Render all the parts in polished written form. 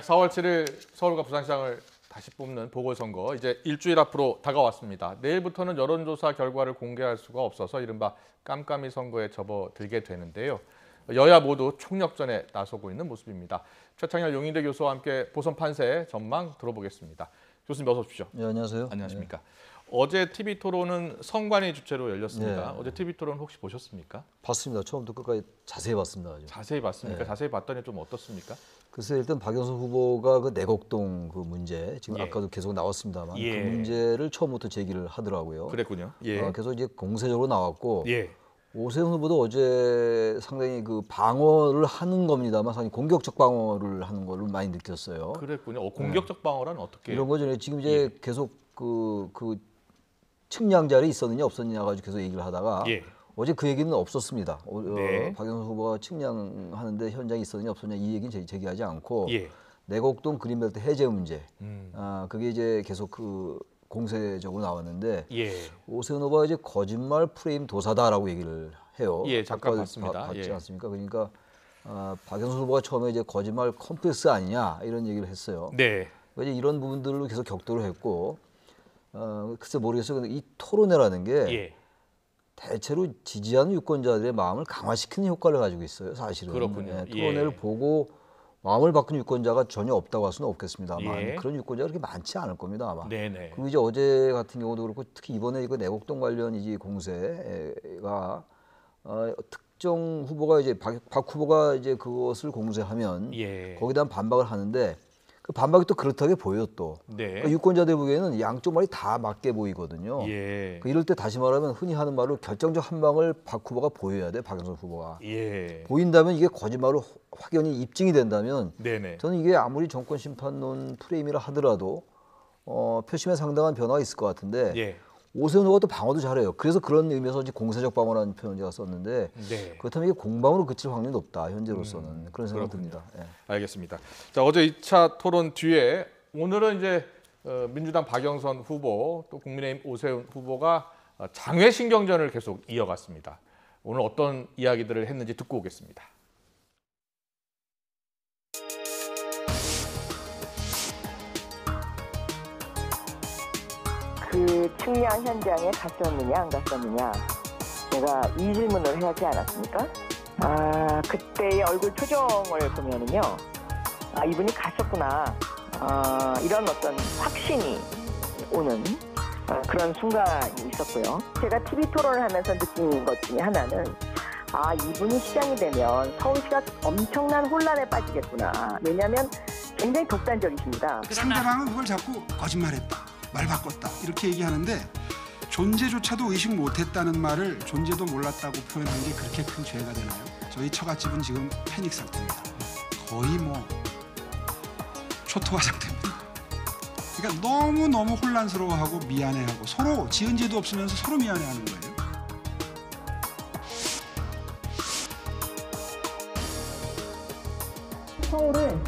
4월 7일 서울과 부산시장을 다시 뽑는 보궐선거 이제 일주일 앞으로 다가왔습니다. 내일부터는 여론조사 결과를 공개할 수가 없어서 이른바 깜깜이 선거에 접어들게 되는데요. 여야 모두 총력전에 나서고 있는 모습입니다. 최창렬 용인대 교수와 함께 보선 판세 전망 들어보겠습니다. 교수님 어서 오십시오. 네, 안녕하세요. 안녕하십니까. 어제 TV토론은 성관이 주최로 열렸습니다. 네. 어제 TV토론 혹시 보셨습니까? 봤습니다. 처음부터 끝까지 자세히 봤습니다. 아주. 자세히 봤습니까? 네. 자세히 봤더니 좀 어떻습니까? 글쎄 일단 박영선 후보가 그 내곡동 그 문제 지금 예. 아까도 계속 나왔습니다만 예. 그 문제를 처음부터 제기를 하더라고요. 그랬군요. 예. 그래서 이제 공세적으로 나왔고 예. 오세훈 후보도 어제 상당히 그 방어를 하는 겁니다만 상당히 공격적 방어를 하는 걸로 많이 느꼈어요. 그랬군요. 공격적 방어란 어떻게? 이런 거죠. 지금 이제 계속 그 측량 자리 있었느냐 없었느냐 가지고 계속 얘기를 하다가 예. 어제 그 얘기는 없었습니다. 네. 박영선 후보가 측량하는데 현장에 있었느냐 없었느냐 이 얘기는 제기하지 않고 예. 내곡동 그린벨트 해제 문제, 그게 이제 계속 그 공세적으로 나왔는데 예. 오세훈 후보가 이제 거짓말 프레임 도사다라고 얘기를 해요. 예, 잠깐 아까 봤습니다. 봤지 예. 않습니까? 그러니까 박영선 후보가 처음에 이제 거짓말 컴플렉스 아니냐 이런 얘기를 했어요. 네. 이제 이런 부분들로 계속 격돌을 했고, 글쎄 모르겠어요. 근데 이 토론회라는 게 예. 대체로 지지하는 유권자들의 마음을 강화시키는 효과를 가지고 있어요. 사실은. 그렇군요. 토론회를 예. 보고 마음을 바꾼 유권자가 전혀 없다고 할 수는 없겠습니다만 예. 그런 유권자가 그렇게 많지 않을 겁니다 아마. 네네. 그리고 이제 어제 같은 경우도 그렇고 특히 이번에 이거 내곡동 관련 이 공세가 특정 후보가 이제 박 후보가 이제 그것을 공세하면 예. 거기에 대한 반박을 하는데 그 반박이 또 그렇다게 보여 또. 네. 그러니까 유권자들 보기에는 양쪽 말이 다 맞게 보이거든요. 예. 이럴 때 다시 말하면 흔히 하는 말로 결정적 한 방을 박 후보가 보여야 돼, 박영선 후보가. 예. 보인다면 이게 거짓말로 확연히 입증이 된다면 네네. 저는 이게 아무리 정권 심판론 프레임이라 하더라도 표심에 상당한 변화가 있을 것 같은데 예. 오세훈 후보가 또 방어도 잘해요. 그래서 그런 의미에서 이제 공세적 방어라는 표현을 제가 썼는데 네. 그렇다면 이게 공방으로 그칠 확률이 높다, 현재로서는. 그런 생각이 그렇군요. 듭니다. 예. 알겠습니다. 자, 어제 2차 토론 뒤에 오늘은 이제 민주당 박영선 후보 또 국민의힘 오세훈 후보가 장외 신경전을 계속 이어갔습니다. 오늘 어떤 이야기들을 했는지 듣고 오겠습니다. 그 측량 현장에 갔었느냐 안 갔었느냐 제가 이 질문을 해야 하지 않았습니까? 그때의 얼굴 표정을 보면은요, 이분이 갔었구나, 이런 어떤 확신이 오는 그런 순간이 있었고요. 제가 TV 토론을 하면서 느낀 것 중에 하나는 이분이 시장이 되면 서울시가 엄청난 혼란에 빠지겠구나. 왜냐하면 굉장히 독단적이십니다. 상대방은 그걸 자꾸 거짓말했다, 말 바꿨다 이렇게 얘기하는데 존재조차도 의식 못했다는 말을 존재도 몰랐다고 표현한 게 그렇게 큰 죄가 되나요? 저희 처갓집은 지금 패닉 상태입니다. 거의 초토화 상태입니다. 그러니까 너무너무 혼란스러워하고 미안해하고 서로 지은 죄도 없으면서 서로 미안해하는 거예요. 서울을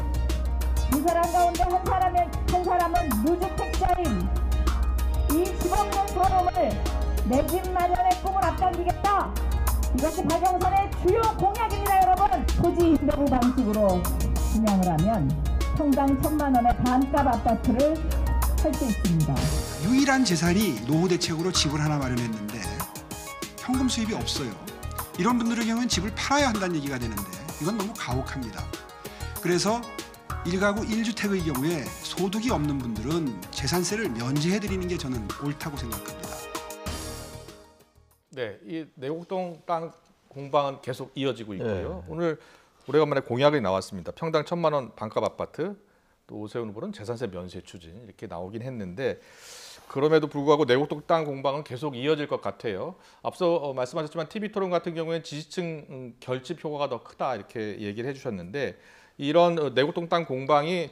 두 사람 가운데 한 사람은 무주택자인 이 10억 서름을 내 집 마련의 꿈을 앞당기겠다. 이것이 박영선의 주요 공약입니다, 여러분. 토지 매부 방식으로 분양을 하면 평당 1,000만 원의 반값 아파트를 할 수 있습니다. 유일한 재산이 노후 대책으로 집을 하나 마련했는데 현금 수입이 없어요. 이런 분들의 경우는 집을 팔아야 한다는 얘기가 되는데 이건 너무 가혹합니다. 그래서 1가구 1주택의 경우에 소득이 없는 분들은 재산세를 면제해드리는 게 저는 옳다고 생각합니다. 네, 이 내곡동 땅 공방은 계속 이어지고 있고요. 네. 오늘 오래간만에 공약이 나왔습니다. 평당 1,000만 원 반값 아파트, 또 오세훈 후보는 재산세 면세 추진 이렇게 나오긴 했는데 그럼에도 불구하고 내곡동 땅 공방은 계속 이어질 것 같아요. 앞서 말씀하셨지만 TV 토론 같은 경우에는 지지층 결집 효과가 더 크다 이렇게 얘기를 해주셨는데 이런 내곡동 땅 공방이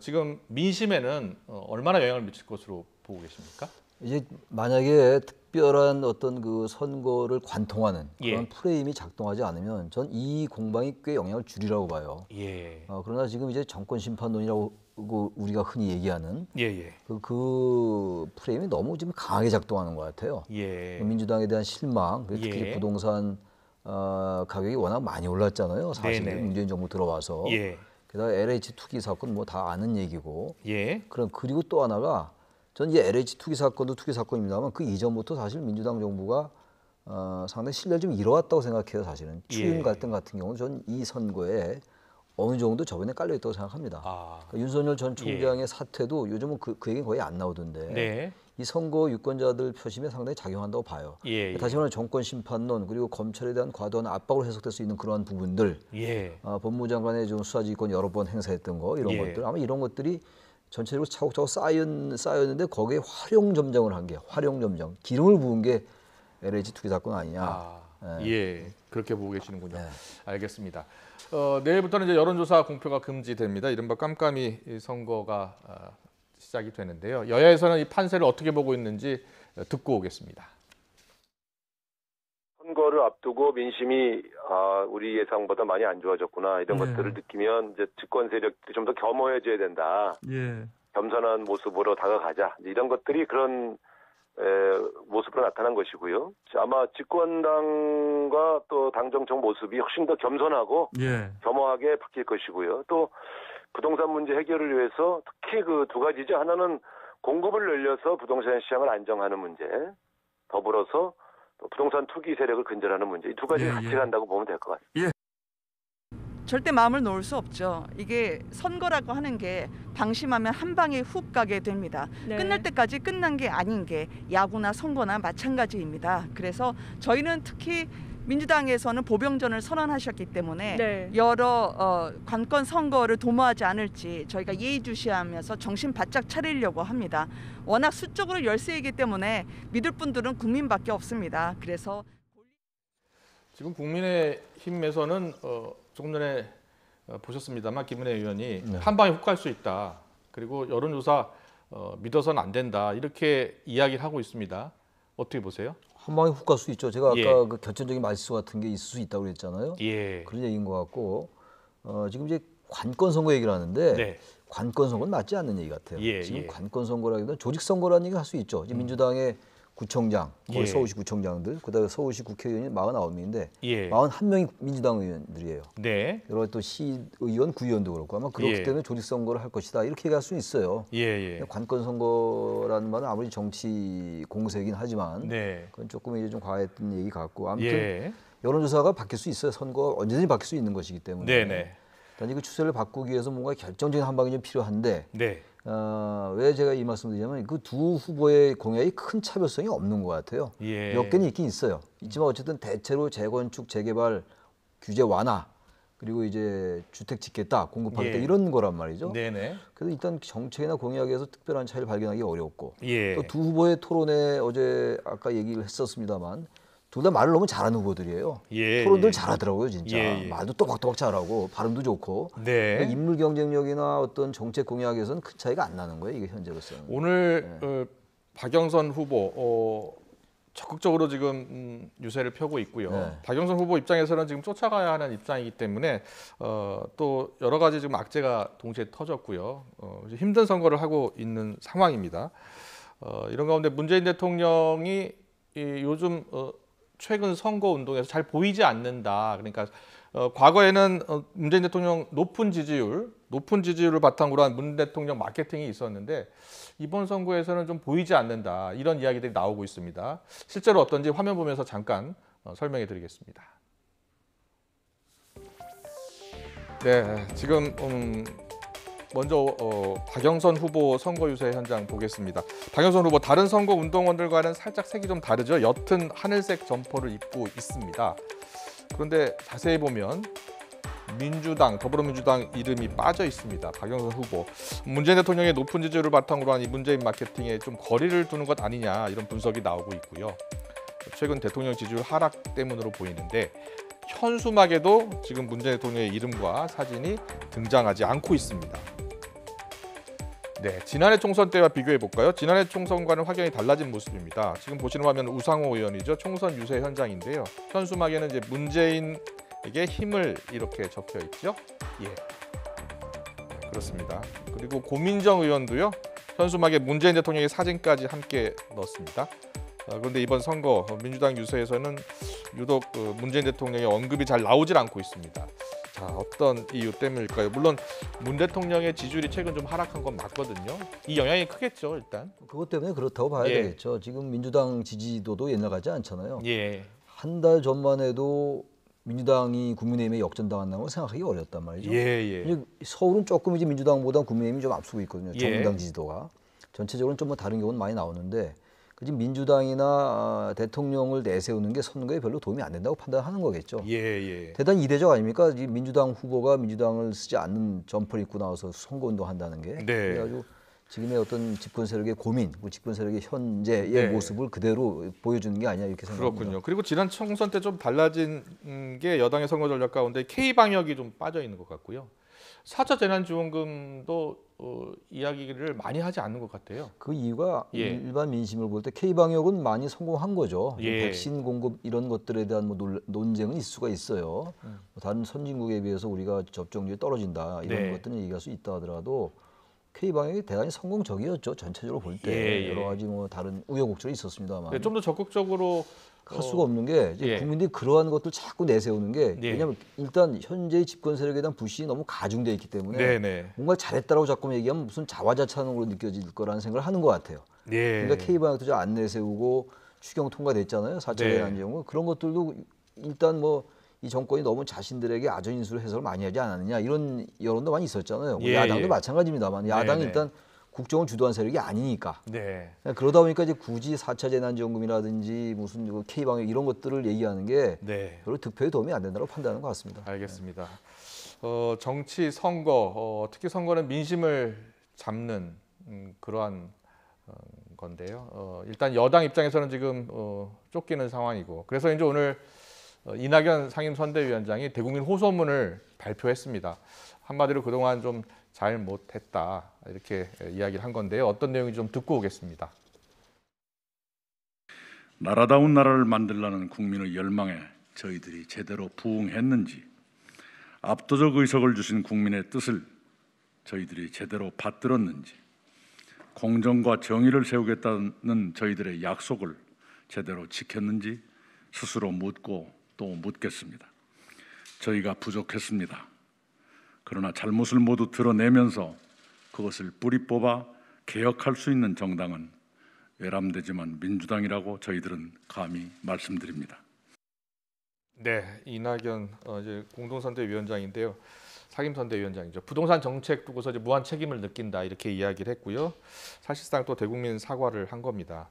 지금 민심에는 얼마나 영향을 미칠 것으로 보고 계십니까? 이제 만약에 특별한 어떤 그 선거를 관통하는 그런 예. 프레임이 작동하지 않으면 전 이 공방이 꽤 영향을 주리라고 봐요. 예. 그러나 지금 이제 정권 심판론이라고 우리가 흔히 얘기하는 예. 그 프레임이 너무 지금 강하게 작동하는 것 같아요. 예. 민주당에 대한 실망, 특히 예. 부동산 가격이 워낙 많이 올랐잖아요. 사실 네네. 문재인 정부 들어와서. 예. 게다가 LH 투기 사건 뭐 다 아는 얘기고. 예. 그럼 그리고 또 하나가 전 이제 LH 투기 사건도 투기 사건입니다만 그 이전부터 사실 민주당 정부가 상당히 신뢰를 좀 잃어왔다고 생각해요. 사실은 추윤 예. 갈등 같은 경우는 전 이 선거에 어느 정도 저번에 깔려 있다고 생각합니다. 아. 그러니까 윤석열 전 총장의 사퇴도 요즘은 그 얘기는 거의 안 나오던데 네. 이 선거 유권자들 표심에 상당히 작용한다고 봐요. 예. 다시 말해 정권 심판론 그리고 검찰에 대한 과도한 압박으로 해석될 수 있는 그러한 부분들 예. 법무장관의 좀 수사지휘권 여러 번 행사했던 거 이런 예. 것들 아마 이런 것들이 전체적으로 차곡차곡 쌓였는데 거기에 활용점정을 한 게 활용점정 기름을 부은 게 LH 투기 사건 아니냐. 아, 예. 그렇게 보고 계시는군요. 네. 알겠습니다. 내일부터는 이제 여론조사 공표가 금지됩니다. 이른바 깜깜이 선거가 시작이 되는데요. 여야에서는 이 판세를 어떻게 보고 있는지 듣고 오겠습니다. 선거를 앞두고 민심이 우리 예상보다 많이 안 좋아졌구나 이런 것들을 느끼면 이제 집권 세력들이 좀 더 겸허해져야 된다. 겸손한 모습으로 다가가자. 이런 것들이 그런 모습으로 나타난 것이고요. 아마 집권당과 또 당정청 모습이 훨씬 더 겸손하고 겸허하게 바뀔 것이고요. 또 부동산 문제 해결을 위해서 특히 그 두 가지죠. 하나는 공급을 늘려서 부동산 시장을 안정하는 문제, 더불어서 또 부동산 투기 세력을 근절하는 문제, 이 두 가지를 같이 간다고 보면 될 것 같습니다. 절대 마음을 놓을 수 없죠. 이게 선거라고 하는 게 방심하면 한 방에 훅 가게 됩니다. 네. 끝날 때까지 끝난 게 아닌 게 야구나 선거나 마찬가지입니다. 그래서 저희는 특히 민주당에서는 보병전을 선언하셨기 때문에 네. 여러 관건 선거를 도모하지 않을지 저희가 예의주시하면서 정신 바짝 차리려고 합니다. 워낙 수적으로 열세이기 때문에 믿을 분들은 국민밖에 없습니다. 그래서 지금 국민의힘에서는 조금 전에 보셨습니다만 김은혜 의원이 한 방에 훅 갈 수 있다. 그리고 여론조사 믿어서는 안 된다. 이렇게 이야기를 하고 있습니다. 어떻게 보세요? 한 방에 훅 갈 수 있죠. 제가 아까 예. 그 결정적인 말수 같은 게 있을 수 있다고 그랬잖아요. 예. 그런 얘기인 것 같고 지금 이제 관건 선거 얘기를 하는데 네. 관건 선거는 맞지 않는 얘기 같아요. 예, 지금 예. 관건 선거라기보다는 조직 선거라는 얘기 할 수 있죠. 지금 민주당의 구청장, 거기 예. 서울시 구청장들, 그다음에 서울시 국회의원이 49명인데 예. 41명이 민주당 의원들이에요. 네. 여러 또 시의원, 구의원도 그렇고 아마 그렇기 예. 때문에 조직 선거를 할 것이다 이렇게 얘기할 수 있어요. 예, 예. 관건 선거라는 말은 아무리 정치 공세이긴 하지만 네. 그건 조금 이제 좀 과했던 얘기 같고 아무튼 예. 여론조사가 바뀔 수 있어요. 선거 언제든지 바뀔 수 있는 것이기 때문에. 네, 네. 단지 그 추세를 바꾸기 위해서 뭔가 결정적인 한 방이 좀 필요한데 네. 왜 제가 이 말씀드리냐면 그 두 후보의 공약이 큰 차별성이 없는 것 같아요. 예. 몇 개는 있긴 있어요. 있지만 어쨌든 대체로 재건축, 재개발 규제 완화 그리고 이제 주택 짓겠다, 공급하겠다 예. 이런 거란 말이죠. 네, 네. 그래서 일단 정책이나 공약에서 특별한 차이를 발견하기 어렵고 예. 또 두 후보의 토론에 어제 아까 얘기를 했었습니다만 둘 다 말을 너무 잘하는 후보들이에요. 예. 토론들 예. 잘하더라고요, 진짜. 예, 예. 말도 또박또박 잘하고 발음도 좋고. 네. 그러니까 인물 경쟁력이나 어떤 정책 공약에서는 큰 차이가 안 나는 거예요, 이게 현재로서는. 오늘 박영선 후보 적극적으로 지금 유세를 펴고 있고요. 네. 박영선 후보 입장에서는 지금 쫓아가야 하는 입장이기 때문에 또 여러 가지 지금 악재가 동시에 터졌고요. 힘든 선거를 하고 있는 상황입니다. 이런 가운데 문재인 대통령이 요즘 최근 선거 운동에서 잘 보이지 않는다. 그러니까 과거에는 문재인 대통령 높은 지지율을 바탕으로 한 문 대통령 마케팅이 있었는데 이번 선거에서는 좀 보이지 않는다. 이런 이야기들이 나오고 있습니다. 실제로 어떤지 화면 보면서 잠깐 설명해 드리겠습니다. 네, 지금 먼저 박영선 후보 선거 유세 현장 보겠습니다. 박영선 후보 다른 선거 운동원들과는 살짝 색이 좀 다르죠. 옅은 하늘색 점퍼를 입고 있습니다. 그런데 자세히 보면 민주당, 더불어민주당 이름이 빠져 있습니다. 박영선 후보. 문재인 대통령의 높은 지지율을 바탕으로 한 이 문재인 마케팅에 좀 거리를 두는 것 아니냐 이런 분석이 나오고 있고요. 최근 대통령 지지율 하락 때문으로 보이는데 현수막에도 지금 문재인 대통령의 이름과 사진이 등장하지 않고 있습니다. 네, 지난해 총선 때와 비교해 볼까요? 지난해 총선과는 확연히 달라진 모습입니다. 지금 보시는 화면은 우상호 의원이죠. 총선 유세 현장인데요. 현수막에는 이제 문재인에게 힘을 이렇게 적혀 있죠. 예, 네, 그렇습니다. 그리고 고민정 의원도요. 현수막에 문재인 대통령의 사진까지 함께 넣었습니다. 그런데 이번 선거 민주당 유세에서는 유독 문재인 대통령의 언급이 잘 나오질 않고 있습니다. 자, 어떤 이유 때문일까요? 물론 문 대통령의 지지율이 최근 좀 하락한 건 맞거든요. 이 영향이 크겠죠, 일단. 그것 때문에 그렇다고 봐야 예. 되겠죠. 지금 민주당 지지도도 옛날 같지 않잖아요. 예. 한 달 전만 해도 민주당이 국민의힘에 역전당한다는 걸 생각하기 어렵단 말이죠. 예. 이제 서울은 조금 이제 민주당보다 국민의힘이 좀 앞서고 있거든요. 예. 정당 지지도가. 전체적으로는 좀 뭐 다른 경우는 많이 나오는데 지금 민주당이나 대통령을 내세우는 게 선거에 별로 도움이 안 된다고 판단하는 거겠죠. 예. 대단히 이례적 아닙니까? 이 민주당 후보가 민주당을 쓰지 않는 점퍼를 입고 나와서 선거운동 한다는 게. 네. 그래가지고 지금의 어떤 집권 세력의 고민, 집권 세력의 현재의 네. 모습을 그대로 보여주는 게 아니냐 이렇게 생각합니다. 그렇군요. 그리고 지난 총선 때 좀 달라진 게 여당의 선거 전략 가운데 K-방역이 좀 빠져 있는 것 같고요. 4차 재난지원금도 이야기를 많이 하지 않는 것 같아요. 그 이유가 예. 일반 민심을 볼 때 K-방역은 많이 성공한 거죠. 예. 백신 공급 이런 것들에 대한 뭐 논쟁은 있을 수가 있어요. 뭐 다른 선진국에 비해서 우리가 접종률이 떨어진다 이런 네. 것들은 얘기할 수 있다 하더라도 K-방역이 대단히 성공적이었죠. 전체적으로 볼 때 예. 여러 가지 뭐 다른 우여곡절이 있었습니다만 좀 더 적극적으로 할 수가 없는 게 이제 예. 국민들이 그러한 것들 자꾸 내세우는 게 예. 왜냐하면 일단 현재의 집권 세력에 대한 불신이 너무 가중돼 있기 때문에 네네. 뭔가 잘했다라고 자꾸 얘기하면 무슨 자화자찬으로 느껴질 거라는 생각을 하는 것 같아요. 예. 그러니까 K-방역도 잘 안 내세우고 추경 통과됐잖아요. 4차 네. 재난지원금 그런 것들도 일단 뭐 이 정권이 너무 자신들에게 아전인수를 해석을 많이 하지 않았느냐 이런 여론도 많이 있었잖아요. 예, 야당도 예. 마찬가지입니다만 야당이 네. 일단 국정을 주도한 세력이 아니니까. 네. 그러다 보니까 이제 굳이 4차 재난지원금이라든지 무슨 K-방역 이런 것들을 얘기하는 게 네. 별로 득표에 도움이 안 된다고 판단하는 것 같습니다. 알겠습니다. 정치 선거, 특히 선거는 민심을 잡는 그러한 건데요. 일단 여당 입장에서는 지금 쫓기는 상황이고, 그래서 이제 오늘 이낙연 상임선대위원장이 대국민 호소문을 발표했습니다. 한마디로 그동안 좀 잘 못했다 이렇게 이야기를 한 건데요. 어떤 내용인지 좀 듣고 오겠습니다. 나라다운 나라를 만들라는 국민의 열망에 저희들이 제대로 부응했는지, 압도적 의석을 주신 국민의 뜻을 저희들이 제대로 받들었는지, 공정과 정의를 세우겠다는 저희들의 약속을 제대로 지켰는지 스스로 묻고 또 묻겠습니다. 저희가 부족했습니다. 그러나 잘못을 모두 드러내면서 그것을 뿌리 뽑아 개혁할 수 있는 정당은 외람되지만 민주당이라고 저희들은 감히 말씀드립니다. 네, 이낙연 이제 공동선대위원장인데요. 상임선대위원장이죠. 부동산 정책 두고서 이제 무한 책임을 느낀다 이렇게 이야기를 했고요. 사실상 또 대국민 사과를 한 겁니다.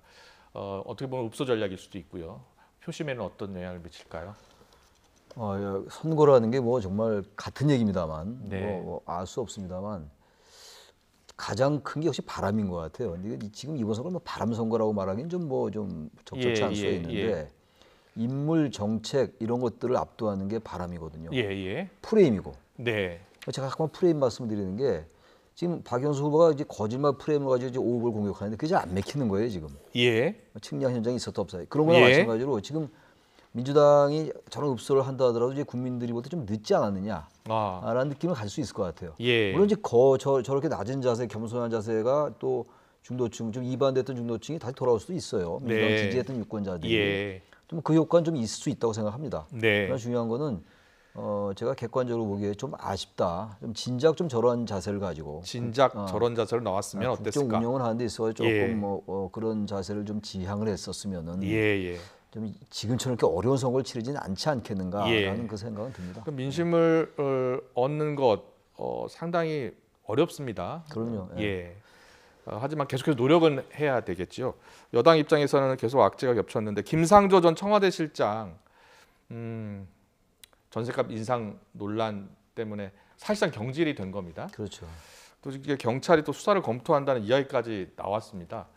어떻게 보면 읍소 전략일 수도 있고요. 표심에는 어떤 영향을 미칠까요? 선거라는 게 뭐 정말 같은 얘기입니다만 네. 알 수 없습니다만 가장 큰 게 역시 바람인 것 같아요. 근데 지금 이번 선거는 뭐 바람 선거라고 말하기는 좀 적절치 않을 수 있는데 인물 정책 이런 것들을 압도하는 게 바람이거든요. 프레임이고. 네. 제가 잠깐 프레임 말씀드리는 게 지금 박영수 후보가 이제 거짓말 프레임을 가지고 이제 오후를 공격하는데 그게 잘 안 맥히는 거예요 지금. 측량 현장이 있었다 없어요. 그런 거나 마찬가지로 지금 민주당이 저런 읍소를 한다 하더라도 이제 국민들이 볼 때 좀 늦지 않았느냐라는 느낌을 가질 수 있을 것 같아요. 물론 이제 저렇게 낮은 자세, 겸손한 자세가 또 중도층, 좀 이반됐던 중도층이 다시 돌아올 수도 있어요. 민주당 지지했던 유권자들이. 좀 그 효과는 좀 있을 수 있다고 생각합니다. 그러나 중요한 거는 제가 객관적으로 보기에 좀 아쉽다. 좀 진작 좀 저런 자세를 가지고 저런 자세로 나왔으면 어땠을까? 국정 운영을 하는 데 있어서 조금 그런 자세를 좀 지향을 했었으면은 좀 지금처럼 이렇게 어려운 선거를 치르지는 않지 않겠는가라는 그 생각은 듭니다. 그럼 민심을 얻는 것 상당히 어렵습니다. 그럼요. 하지만 계속해서 노력은 해야 되겠죠. 여당 입장에서는 계속 악재가 겹쳤는데 김상조 전 청와대 실장 전셋값 인상 논란 때문에 사실상 경질이 된 겁니다. 그렇죠. 또 이게 경찰이 또 수사를 검토한다는 이야기까지 나왔습니다.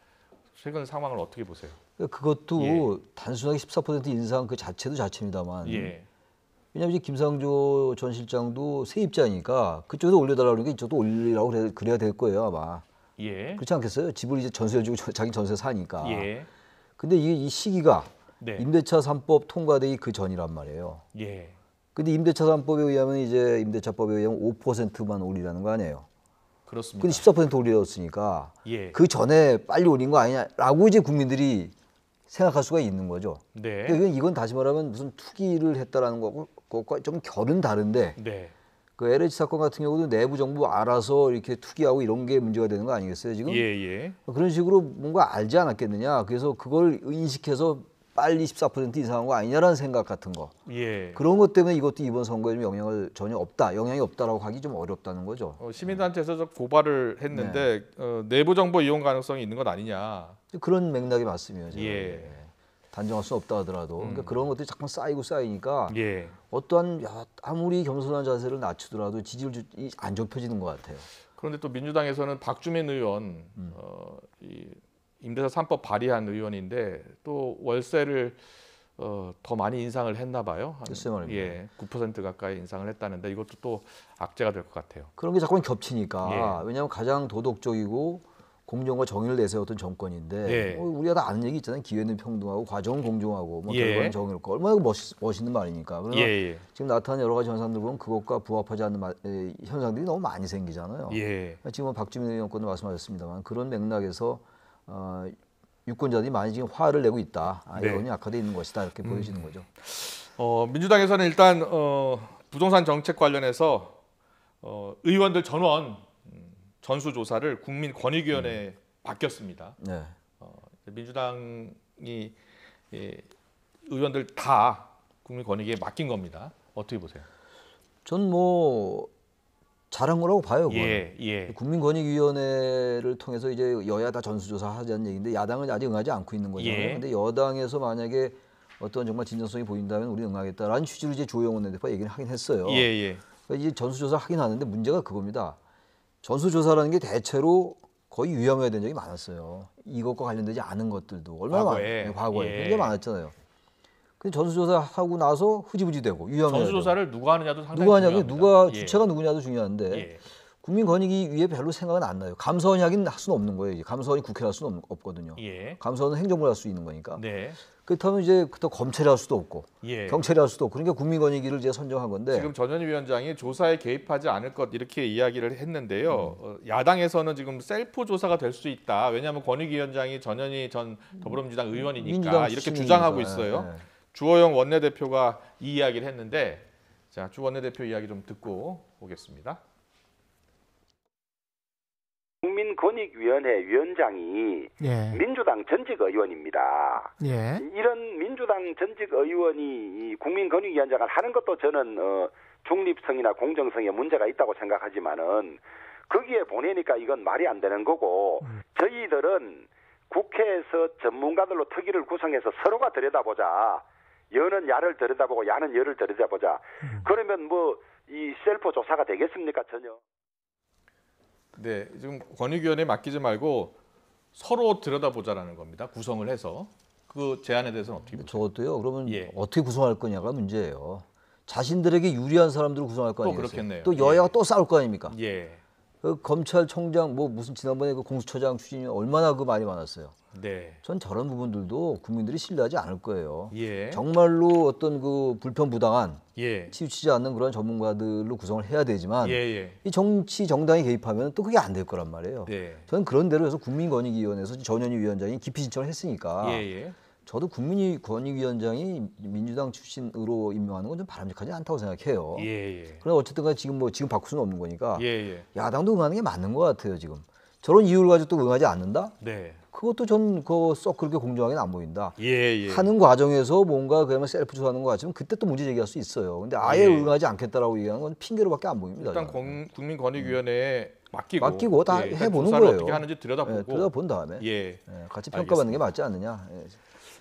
최근 상황을 어떻게 보세요? 그것도 단순하게 14% 인상 그 자체도 자체입니다만 왜냐하면 이제 김상조 전 실장도 세입자니까 그쪽에도 올려달라고 그러니까 이쪽도 올리라고 그래야 될 거예요 아마. 그렇지 않겠어요? 집을 이제 전세해주고 자기 전세 사니까. 근데 이 시기가 임대차 3법 통과되기 그 전이란 말이에요. 근데 임대차 3법에 의하면 이제 임대차법에 의하면 5%만 올리라는 거 아니에요. 그렇습니다. 근데 14% 올렸으니까 그 전에 빨리 올린 거 아니냐라고 이제 국민들이 생각할 수가 있는 거죠. 이건 다시 말하면 무슨 투기를 했다라는 것과 좀 결은 다른데 그 LH 사건 같은 경우도 내부 정부 알아서 이렇게 투기하고 이런 게 문제가 되는 거 아니겠어요 지금? 예. 그런 식으로 뭔가 알지 않았겠느냐. 그래서 그걸 인식해서 빨리 14% 이상한 거 아니냐라는 생각 같은 거. 예. 그런 것 때문에 이것도 이번 선거에 좀 영향이 없다라고 하기 좀 어렵다는 거죠. 시민단체에서 고발을 했는데 내부 정보 이용 가능성이 있는 것 아니냐. 그런 맥락이 맞으면 예. 단정할 수 없다 하더라도 그러니까 그런 것들이 자꾸 쌓이니까 예. 어떠한 아무리 겸손한 자세를 낮추더라도 지지율이 안 좁혀지는 것 같아요. 그런데 또 민주당에서는 박주민 의원 이 임대차 3법 발의한 의원인데 또 월세를 더 많이 인상을 했나 봐요. 글쎄 말입니다. 예, 9% 가까이 인상을 했다는데 이것도 또 악재가 될 것 같아요. 그런 게 자꾸 겹치니까 예. 왜냐하면 가장 도덕적이고 공정과 정의를 내세웠던 정권인데 예. 우리가 다 아는 얘기 있잖아요. 기회는 평등하고 과정은 공정하고 뭐 예. 결과는 정의롭고 얼마나 멋있는 말입니까? 그러나 예. 지금 나타난 여러 가지 현상들 보면 그것과 부합하지 않는 현상들이 너무 많이 생기잖아요. 예. 지금 박주민 의원 건도 말씀하셨습니다만 그런 맥락에서 유권자들이 많이 지금 화를 내고 있다. 네. 여론이 악화되어 있는 것이다 이렇게 보여지는 거죠. 민주당에서는 일단 부동산 정책 관련해서 의원들 전원 전수조사를 국민권익위원회에 맡겼습니다. 네. 민주당이 의원들 다 국민권익위에 맡긴 겁니다. 어떻게 보세요? 전 뭐 잘한 거라고 봐요. 예. 국민권익위원회를 통해서 이제 여야 다 전수조사 하자는 얘기인데 야당은 아직 응하지 않고 있는 거잖아요. 예. 근데 여당에서 만약에 어떤 정말 진정성이 보인다면 우리는 응하겠다라는 취지로 이제 주호영 원내대표가 얘기를 하긴 했어요. 예. 그러니까 이제 전수조사 하긴 하는데 문제가 그겁니다. 전수조사라는 게 대체로 거의 유야무야 된 적이 많았어요. 이것과 관련되지 않은 것들도 얼마나 과거에 굉장히 많았잖아요. 근데 전수조사 하고 나서 흐지부지 되고 유야무야. 전수조사를 누가 하느냐도 상당히 누가 하냐면 중요합니다. 주체가 누구냐도 중요한데 국민권익위에 별로 생각은 안 나요. 감사원이 하긴 할 수는 없는 거예요. 감사원이 국회를 할 수는 없거든요. 감사원은 행정부를 할 수 있는 거니까. 네. 그렇다면 이제 또 검찰이 할 수도 없고 경찰이 할 수도 없고 그러니까 국민권익위를 이제 선정한 건데 지금 전현희 위원장이 조사에 개입하지 않을 것 이렇게 이야기를 했는데요. 야당에서는 지금 셀프 조사가 될 수 있다. 왜냐하면 권익위원장이 전현희 전 더불어민주당 의원이니까 이렇게 주장하고 있어요. 주호영 원내대표가 이 이야기를 했는데 자, 주 원내대표 이야기 좀 듣고 오겠습니다. 국민권익위원회 위원장이 민주당 전직 의원입니다. 이런 민주당 전직 의원이 국민권익위원장을 하는 것도 저는 중립성이나 공정성에 문제가 있다고 생각하지만은 거기에 보내니까 이건 말이 안 되는 거고 저희들은 국회에서 전문가들로 특위를 구성해서 서로가 들여다보자. 여는 야를 들여다보고 야는 여를 들여다보자. 그러면 뭐 이 셀프 조사가 되겠습니까? 전혀. 네, 지금 권익위원회에 맡기지 말고 서로 들여다보자라는 겁니다. 구성을 해서 그 제안에 대해서는 어떻게 보세요? 저것도요. 그러면 어떻게 구성할 거냐가 문제예요. 자신들에게 유리한 사람들을 구성할 거 아니겠어요? 또 그렇겠네요. 또 여야가 또 싸울 거 아닙니까? 예. 그 검찰총장 뭐 무슨 지난번에 그 공수처장 추진이 얼마나 그 말이 많았어요. 네. 전 저런 부분들도 국민들이 신뢰하지 않을 거예요. 예. 정말로 어떤 그 불편부당한 예. 치우치지 않는 그런 전문가들로 구성을 해야 되지만 예. 이 정치 정당이 개입하면 또 그게 안 될 거란 말이에요. 네. 저는 그런 대로 해서 국민권익위원회에서 전현희 위원장이 기피 신청을 했으니까 저도 국민권익위원장이 민주당 출신으로 임명하는 건 좀 바람직하지 않다고 생각해요. 그러나 어쨌든 간에 지금 바꿀 수는 없는 거니까 야당도 응하는 게 맞는 것 같아요. 지금 저런 이유를 가지고 또 응하지 않는다? 네. 그것도 전 썩 그렇게 공정하게는 안 보인다. 예. 하는 과정에서 뭔가 그러면 셀프 조사하는 것 같으면 그때 또 문제 제기할 수 있어요. 근데 아예 응하지 않겠다라고 얘기하는 건 핑계로밖에 안 보입니다. 일단 국민권익위원회에 맡기고 다 해보는 조사를 거예요. 어떻게 하는지 들여다보고 들여다본 다음에 같이 평가받는 게 맞지 않느냐.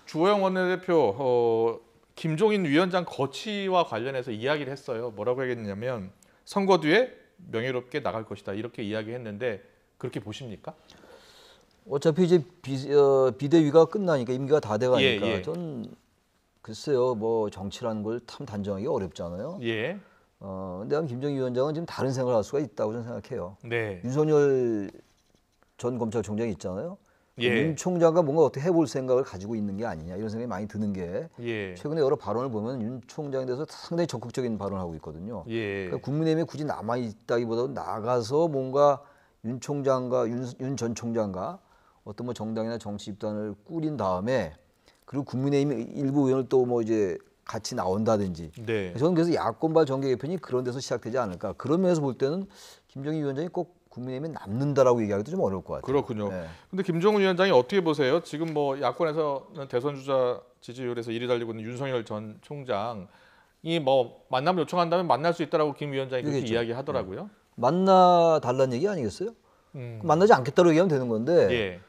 주호영 원내대표 김종인 위원장 거취와 관련해서 이야기를 했어요. 뭐라고 얘기했냐면 선거 뒤에 명예롭게 나갈 것이다 이렇게 이야기했는데 그렇게 보십니까? 어차피 이제 비대위가 끝나니까 임기가 다 돼가니까 전 글쎄요 뭐 정치라는 걸 참 단정하기 어렵잖아요. 근데 김정인 위원장은 지금 다른 생각을 할 수가 있다고 저는 생각해요. 네. 윤석열 전 검찰총장이 있잖아요. 윤 총장과 뭔가 어떻게 해볼 생각을 가지고 있는 게 아니냐 이런 생각이 많이 드는 게 최근에 여러 발언을 보면 윤 총장에 대해서 상당히 적극적인 발언을 하고 있거든요. 그러니까 국민의힘에 굳이 남아있다기보다는 나가서 뭔가 윤 총장과 윤 전 총장과 어떤 뭐 정당이나 정치 집단을 꾸린 다음에 그리고 국민의힘 일부 의원을 또 뭐 이제 같이 나온다든지. 네. 저는 그래서 야권발 정계 개편이 그런 데서 시작되지 않을까. 그런 면에서 볼 때는 김정인 위원장이 꼭 국민의힘에 남는다라고 얘기하기도 좀 어려울 것 같아요. 그렇군요. 네. 근데 김정은 위원장이 어떻게 보세요? 지금 뭐 야권에서는 대선 주자 지지율에서 1위 달리고 있는 윤석열 전 총장이 뭐 만남 요청한다면 만날 수 있다라고 김 위원장이 그렇게 그렇겠죠. 이야기하더라고요. 만나 달라는 얘기 아니겠어요? 만나지 않겠다고 얘기하면 되는 건데 예.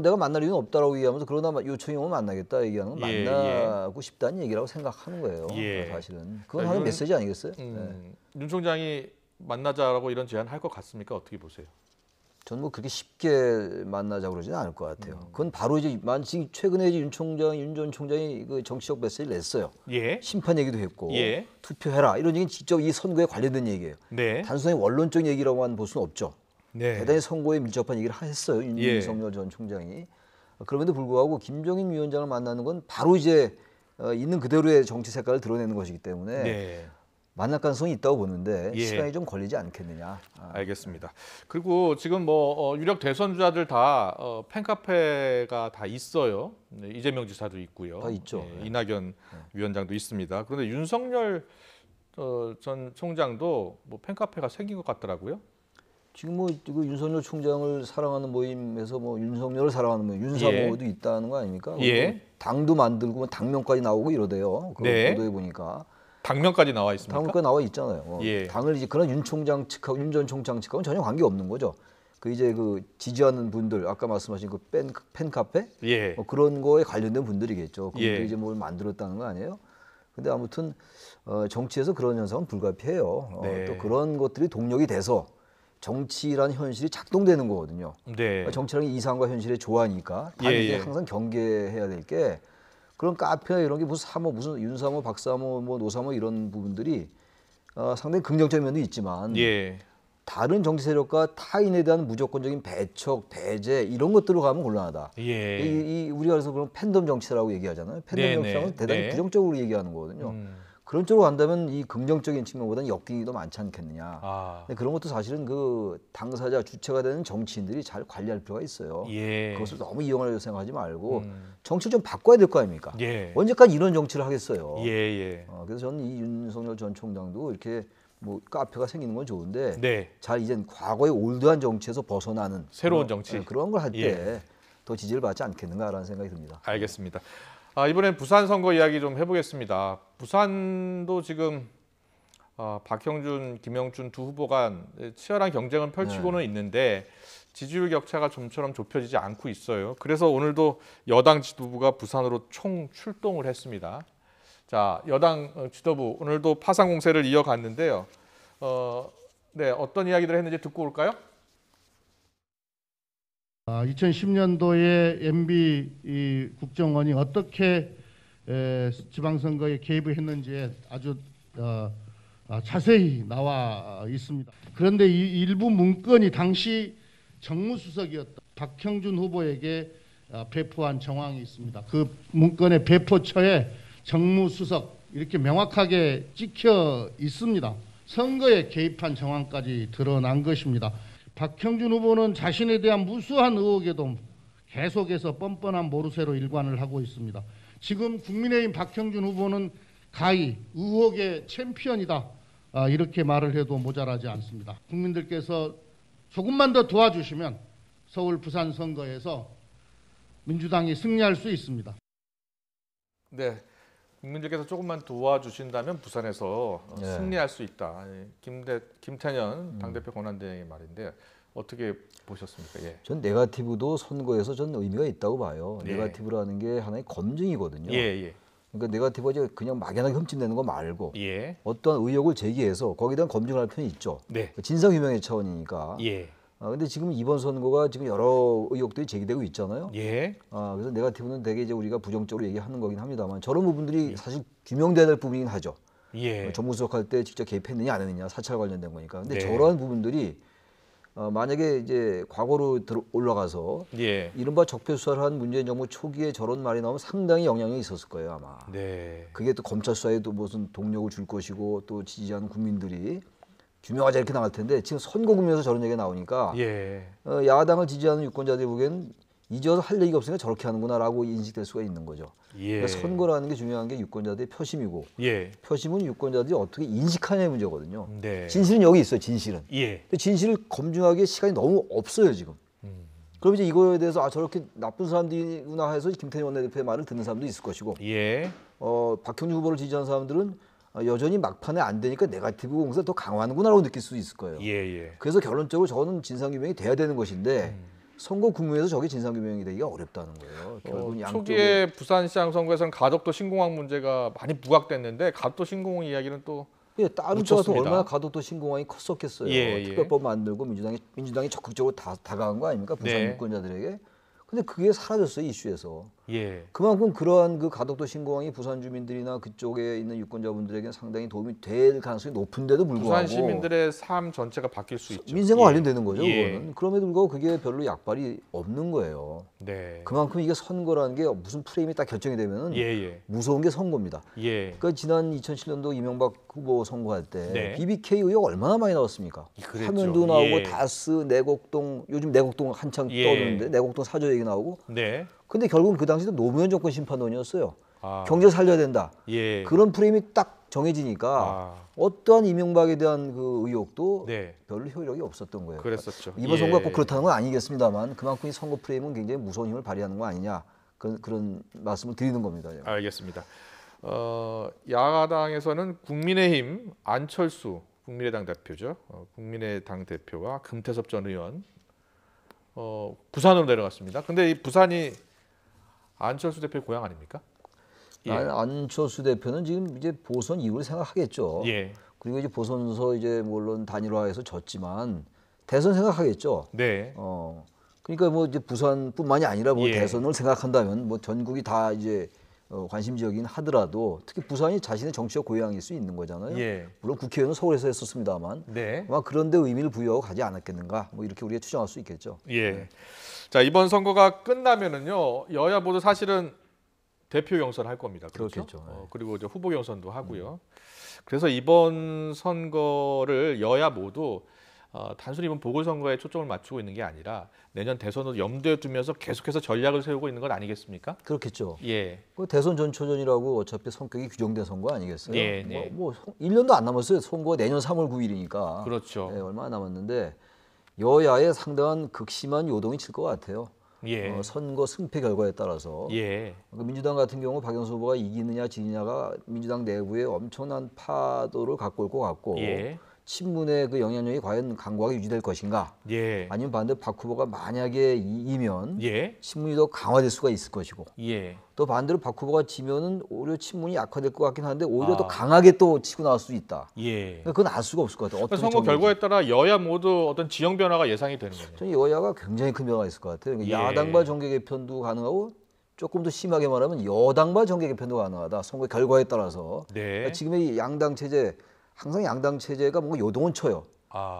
내가 만날 이유는 없다라고 얘기하면서 그러나 요청이 오면 만나겠다 얘기하는 건 예, 만나고 싶다는 얘기라고 생각하는 거예요. 예. 사실은 그건 하나의 메시지 아니겠어요? 윤 총장이 만나자라고 이런 제안 할 것 같습니까? 어떻게 보세요? 저는 뭐 그렇게 쉽게 만나자고 그러지는 않을 것 같아요. 그건 바로 이제 지금 최근에 이제 윤 전 총장이 그 정치적 메시지를 냈어요. 예. 심판 얘기도 했고 예. 투표해라 이런 얘기는 직접 이 선거에 관련된 얘기예요. 네. 단순히 원론적 얘기라고만 볼 수는 없죠. 네. 대단히 선거에 밀접한 얘기를 했어요. 윤석열 전 총장이. 그럼에도 불구하고 김종인 위원장을 만나는 건 바로 이제 있는 그대로의 정치 색깔을 드러내는 것이기 때문에 네. 만날 가능성이 있다고 보는데 예. 시간이 좀 걸리지 않겠느냐. 알겠습니다. 그리고 지금 뭐 유력 대선 주자들 다 팬카페가 다 있어요. 네, 이재명 지사도 있고요. 다 있죠. 네, 이낙연 위원장도 있습니다. 그런데 윤석열 전 총장도 뭐 팬카페가 생긴 것 같더라고요. 지금 뭐 윤석열 총장을 사랑하는 모임에서 뭐 윤석열을 사랑하는 모임, 윤사모도 있다는 거 아닙니까? 예. 당도 만들고 뭐 당명까지 나오고 이러대요. 그 네. 보도에 보니까. 당명까지 나와 있습니까? 당명까지 나와 있잖아요. 예. 당을 이제 그런 윤 총장 측하고 윤 전 총장 측하고는 전혀 관계 없는 거죠. 그 이제 그 지지하는 분들 아까 말씀하신 그 팬카페 예. 뭐 그런 거에 관련된 분들이겠죠. 그분들이 예. 이제 뭘 만들었다는 거 아니에요? 근데 아무튼 정치에서 그런 현상은 불가피해요. 네. 또 그런 것들이 동력이 돼서 정치라는 현실이 작동되는 거거든요. 네. 정치라는 게 이상과 현실의 조화니까 단 예, 이제 예. 항상 경계해야 될 게 그런 카페나 이런 게 무슨 윤사모, 박사모, 뭐 노사모 이런 부분들이 상당히 긍정적인 면도 있지만 예. 다른 정치 세력과 타인에 대한 무조건적인 배척, 배제 이런 것들로 가면 곤란하다. 예. 우리가 그래서 그런 팬덤 정치라고 얘기하잖아요. 팬덤 네, 정치라는 네. 대단히 네. 부정적으로 얘기하는 거거든요. 그런 쪽으로 간다면 이 긍정적인 측면보다는 역기능이 더 많지 않겠느냐. 아. 근데 그런 것도 사실은 그 당사자 주체가 되는 정치인들이 잘 관리할 필요가 있어요. 예. 그것을 너무 이용하려고 생각하지 말고 정치를 좀 바꿔야 될 거 아닙니까? 예. 언제까지 이런 정치를 하겠어요. 예, 예. 그래서 저는 이 윤석열 전 총장도 이렇게 뭐 카페가 생기는 건 좋은데 네. 잘 이젠 과거의 올드한 정치에서 벗어나는 새로운 그런, 정치. 그런 걸 할 때 예. 더 지지를 받지 않겠는가라는 생각이 듭니다. 알겠습니다. 이번엔 부산 선거 이야기 좀 해보겠습니다. 부산도 지금 박형준, 김영춘 두 후보 간 치열한 경쟁은 펼치고는 있는데 지지율 격차가 좀처럼 좁혀지지 않고 있어요. 그래서 오늘도 여당 지도부가 부산으로 총 출동을 했습니다. 자, 여당 지도부 오늘도 파상 공세를 이어갔는데요. 네, 어떤 이야기를 했는지 듣고 올까요? 2010년도에 MB 국정원이 어떻게 지방선거에 개입을 했는지에 아주 자세히 나와 있습니다. 그런데 이 일부 문건이 당시 정무수석이었던 박형준 후보에게 배포한 정황이 있습니다. 그 문건의 배포처에 정무수석 이렇게 명확하게 찍혀 있습니다. 선거에 개입한 정황까지 드러난 것입니다. 박형준 후보는 자신에 대한 무수한 의혹에도 계속해서 뻔뻔한 모르쇠로 일관을 하고 있습니다. 지금 국민의힘 박형준 후보는 가히 의혹의 챔피언이다. 이렇게 말을 해도 모자라지 않습니다. 국민들께서 조금만 더 도와주시면 서울 부산 선거에서 민주당이 승리할 수 있습니다. 네, 국민들께서 조금만 도와주신다면 부산에서 승리할 수 있다. 김태년 당대표 권한대행의 말인데 어떻게 보셨습니까? 예. 전 네거티브도 선거에서 전 의미가 있다고 봐요. 예. 네거티브라는 게 하나의 검증이거든요. 예. 그러니까 네거티브가 이제 그냥 막연하게 흠집내는 거 말고 예. 어떤 의혹을 제기해서 거기에 대한 검증을 할 필요는 있죠. 네. 진상규명의 차원이니까. 예. 근데 지금 이번 선거가 지금 여러 의혹들이 제기되고 있잖아요. 예. 그래서 네거티브는 되게 이제 우리가 부정적으로 얘기하는 거긴 합니다만 저런 부분들이 사실 규명돼야 될 부분이긴 하죠. 예. 정무수석 할 때 직접 개입했느냐 안 했느냐 사찰 관련된 거니까. 근데 네. 저러한 부분들이 만약에 이제 과거로 올라가서 예. 이른바 적폐 수사를 한 문재인 정부 초기에 저런 말이 나오면 상당히 영향이 있었을 거예요 아마. 네. 그게 또 검찰 수사에도 무슨 동력을 줄 것이고 또 지지하는 국민들이 규명하자 이렇게 나갈 텐데 지금 선거 국면에서 저런 얘기가 나오니까 예. 야당을 지지하는 유권자들이 보기에는 잊어서 할 얘기가 없으니까 저렇게 하는구나라고 인식될 수가 있는 거죠. 예. 그러니까 선거라는 게 중요한 게 유권자들의 표심이고 예. 표심은 유권자들이 어떻게 인식하냐의 문제거든요. 네. 진실은 여기 있어요. 진실은. 예. 근데 진실을 검증하기에 시간이 너무 없어요 지금. 그럼 이제 이거에 대해서 아 저렇게 나쁜 사람들이구나 해서 김태년 원내대표의 말을 듣는 사람도 있을 것이고 예. 박형준 후보를 지지하는 사람들은 여전히 막판에 안 되니까 네거티브 공세를 더 강화하는구나라고 느낄 수도 있을 거예요. 예. 그래서 결론적으로 저는 진상규명이 돼야 되는 것인데 선거 국면에서 저게 진상규명이 되기가 어렵다는 거예요. 결국은 초기에 부산시장 선거에서는 가덕도 신공항 문제가 많이 부각됐는데 가덕도 신공항 이야기는 또 예, 다른 쪽 같은 얼마나 가덕도 신공항이 컸었겠어요. 예. 특별법 만들고 민주당이 적극적으로 다가간 거 아닙니까? 부산 네. 유권자들에게. 근데 그게 사라졌어요 이슈에서. 예. 그만큼 그러한 그 가덕도 신공항이 부산 주민들이나 그쪽에 있는 유권자분들에게는 상당히 도움이 될 가능성이 높은데도 불구하고 부산 시민들의 삶 전체가 바뀔 수 있죠. 민생과 관련되는 거죠. 예. 그거는. 그럼에도 불구하고 그게 별로 약발이 없는 거예요. 네. 그만큼 이게 선거라는 게 무슨 프레임이 딱 결정이 되면은 예. 무서운 게 선거입니다. 예. 그러니까 지난 2007년도 이명박 후보 선거할 때 네. BBK 의혹 얼마나 많이 나왔습니까? 그랬죠. 화면도 나오고 예. 다스, 내곡동 요즘 내곡동 한창 예. 떠오르는데 내곡동 사저 얘기 나오고. 네. 근데 결국은 그 당시도 노무현 정권 심판론이었어요. 아. 경제 살려야 된다. 예. 그런 프레임이 딱 정해지니까 어떠한 이명박에 대한 그 의혹도 네. 별로 효력이 없었던 거예요. 그랬었죠. 이번 선거가 꼭 그렇다는 건 아니겠습니다만 그만큼 이 선거 프레임은 굉장히 무서운 힘을 발휘하는 거 아니냐 그런 말씀을 드리는 겁니다. 알겠습니다. 야당에서는 국민의힘 안철수 국민의당 대표죠. 국민의당 대표와 금태섭 전 의원 부산으로 내려갔습니다. 근데 이 부산이 안철수 대표의 고향 아닙니까? 예. 안철수 대표는 지금 이제 보선 이후를 생각하겠죠. 예. 그리고 이제 보선서 이제 물론 단일화해서 졌지만 대선 생각하겠죠. 네. 그러니까 뭐 이제 부산뿐만이 아니라 뭐 예. 대선을 생각한다면 뭐 전국이 다 이제 관심 지역이긴 하더라도 특히 부산이 자신의 정치적 고향일 수 있는 거잖아요. 예. 물론 국회의원은 서울에서 했었습니다만 네. 아마 그런데 의미를 부여하고 가지 않았겠는가 뭐 이렇게 우리가 추정할 수 있겠죠. 예. 네. 자 이번 선거가 끝나면은요 여야 모두 사실은 대표 경선을 할 겁니다. 그렇죠? 그렇겠죠. 네. 그리고 이제 후보 경선도 하고요. 그래서 이번 선거를 여야 모두 단순히 이번 보궐선거에 초점을 맞추고 있는 게 아니라 내년 대선을 염두에 두면서 계속해서 전략을 세우고 있는 건 아니겠습니까? 그렇겠죠. 예. 그 대선 전초전이라고 어차피 성격이 규정된 선거 아니겠어요? 네, 네. 뭐 1년도 안 남았어요. 선거가 내년 3월 9일이니까. 그렇죠. 네, 얼마 남았는데 여야의 상당한 극심한 요동이 칠 것 같아요. 예. 선거 승패 결과에 따라서 예. 민주당 같은 경우 박영수 후보가 이기느냐 지느냐가 민주당 내부에 엄청난 파도를 갖고 올 것 같고 예. 친문의 그 영향력이 과연 강고하게 유지될 것인가 예. 아니면 반대 박 후보가 만약에 이기면 예. 친문이 더 강화될 수가 있을 것이고 예. 또 반대로 박 후보가 지면은 오히려 친문이 약화될 것 같긴 한데 오히려 더 강하게 또 치고 나올 수 있다. 예. 그건 알 수가 없을 것 같아요. 어떤 선거 결과에 따라 여야 모두 어떤 지형 변화가 예상이 되는 거예요. 저는 여야가 굉장히 큰 변화가 있을 것 같아요. 그러니까 예. 야당과 정계 개편도 가능하고 조금 더 심하게 말하면 여당과 정계 개편도 가능하다. 선거 결과에 따라서. 네. 그러니까 지금의 양당 체제 항상 양당 체제가 뭔가 요동은 쳐요.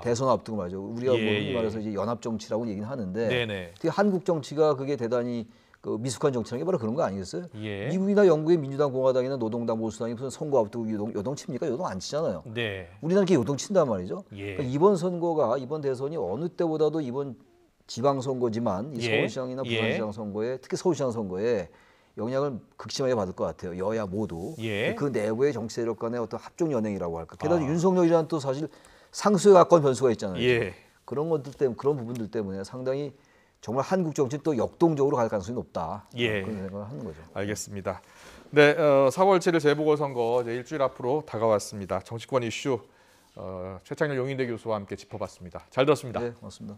대선 앞두고 말이죠. 우리가 뭐 흔히 말해서 이제 연합 정치라고 얘기는 하는데 네네. 특히 한국 정치가 그게 대단히 그 미숙한 정치라는 게 바로 그런 거 아니겠어요? 예. 미국이나 영국의 민주당, 공화당이나 노동당, 보수당이 무슨 선거 앞두고 요동 칩니까? 요동 안 치잖아요. 네. 우리나라 이렇게 요동 친단 말이죠. 예. 그러니까 이번 선거가 이번 대선이 어느 때보다도 이번 지방선거지만 이 서울시장이나 부산시장 선거에 특히 서울시장 선거에 영향을 극심하게 받을 것 같아요. 여야 모두. 예. 그 내부의 정치 세력 간의 어떤 합종 연행이라고 할까. 게다가 윤석열이라는 또 사실 상수에 가까운 변수가 있잖아요. 예. 그런 것들 때문에 그런 부분들 때문에 상당히 정말 한국 정치 또 역동적으로 갈 가능성이 높다. 예. 그런 생각을 하는 거죠. 알겠습니다. 네, 4월 7일 재보궐선거 이제 일주일 앞으로 다가왔습니다. 정치권 이슈 최창렬 용인대 교수와 함께 짚어봤습니다. 잘 들었습니다. 네, 고맙습니다.